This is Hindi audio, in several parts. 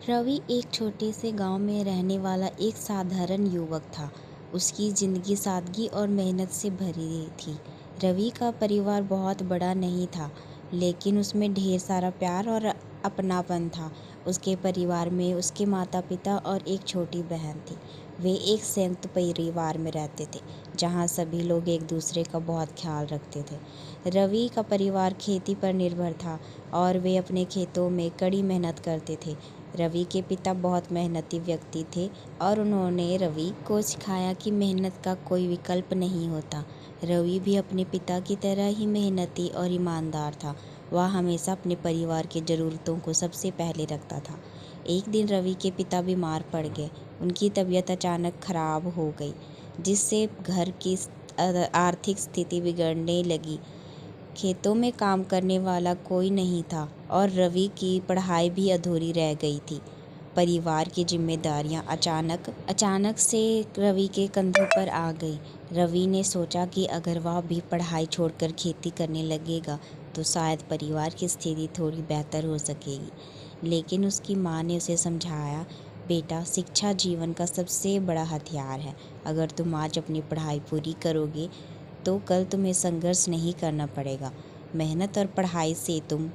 रवि एक छोटे से गांव में रहने वाला एक साधारण युवक था। उसकी ज़िंदगी सादगी और मेहनत से भरी थी। रवि का परिवार बहुत बड़ा नहीं था, लेकिन उसमें ढेर सारा प्यार और अपनापन था। उसके परिवार में उसके माता-पिता और एक छोटी बहन थी। वे एक संयुक्त परिवार में रहते थे, जहां सभी लोग एक दूसरे का बहुत ख्याल रखते थे। रवि का परिवार खेती पर निर्भर था और वे अपने खेतों में कड़ी मेहनत करते थे। रवि के पिता बहुत मेहनती व्यक्ति थे और उन्होंने रवि को सिखाया कि मेहनत का कोई विकल्प नहीं होता। रवि भी अपने पिता की तरह ही मेहनती और ईमानदार था। वह हमेशा अपने परिवार की ज़रूरतों को सबसे पहले रखता था। एक दिन रवि के पिता बीमार पड़ गए। उनकी तबीयत अचानक खराब हो गई, जिससे घर की आर्थिक स्थिति बिगड़ने लगी। खेतों में काम करने वाला कोई नहीं था और रवि की पढ़ाई भी अधूरी रह गई थी। परिवार की जिम्मेदारियां अचानक से रवि के कंधों पर आ गई। रवि ने सोचा कि अगर वह भी पढ़ाई छोड़कर खेती करने लगेगा तो शायद परिवार की स्थिति थोड़ी बेहतर हो सकेगी। लेकिन उसकी माँ ने उसे समझाया, बेटा, शिक्षा जीवन का सबसे बड़ा हथियार है। अगर तुम आज अपनी पढ़ाई पूरी करोगे तो कल तुम्हें संघर्ष नहीं करना पड़ेगा। मेहनत और पढ़ाई से तुम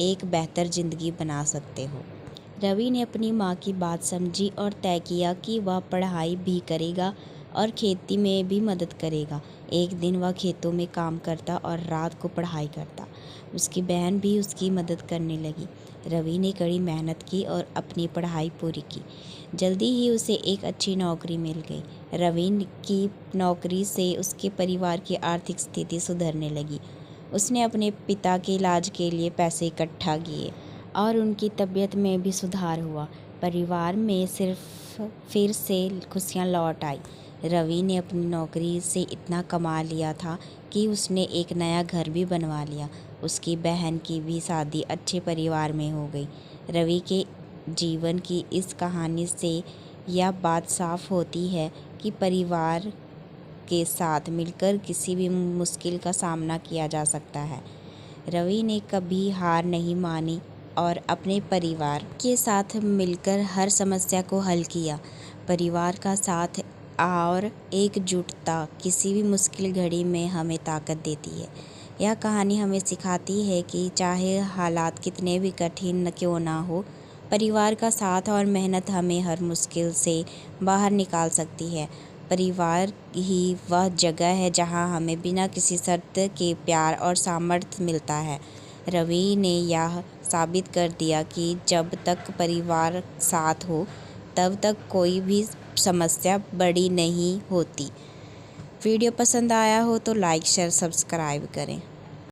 एक बेहतर ज़िंदगी बना सकते हो। रवि ने अपनी माँ की बात समझी और तय किया कि वह पढ़ाई भी करेगा और खेती में भी मदद करेगा। एक दिन वह खेतों में काम करता और रात को पढ़ाई करता। उसकी बहन भी उसकी मदद करने लगी। रवि ने कड़ी मेहनत की और अपनी पढ़ाई पूरी की। जल्दी ही उसे एक अच्छी नौकरी मिल गई। रवि की नौकरी से उसके परिवार की आर्थिक स्थिति सुधरने लगी। उसने अपने पिता के इलाज के लिए पैसे इकट्ठा किए और उनकी तबीयत में भी सुधार हुआ। परिवार में फिर से खुशियाँ लौट आई। रवि ने अपनी नौकरी से इतना कमा लिया था कि उसने एक नया घर भी बनवा लिया। उसकी बहन की भी शादी अच्छे परिवार में हो गई। रवि के जीवन की इस कहानी से यह बात साफ होती है कि परिवार के साथ मिलकर किसी भी मुश्किल का सामना किया जा सकता है। रवि ने कभी हार नहीं मानी और अपने परिवार के साथ मिलकर हर समस्या को हल किया। परिवार का साथ और एकजुटता किसी भी मुश्किल घड़ी में हमें ताकत देती है। यह कहानी हमें सिखाती है कि चाहे हालात कितने भी कठिन क्यों ना हो, परिवार का साथ और मेहनत हमें हर मुश्किल से बाहर निकाल सकती है। परिवार ही वह जगह है जहां हमें बिना किसी शर्त के प्यार और सामर्थ्य मिलता है। रवि ने यह साबित कर दिया कि जब तक परिवार साथ हो, तब तक कोई भी समस्या बड़ी नहीं होती। वीडियो पसंद आया हो तो लाइक, शेयर, सब्सक्राइब करें।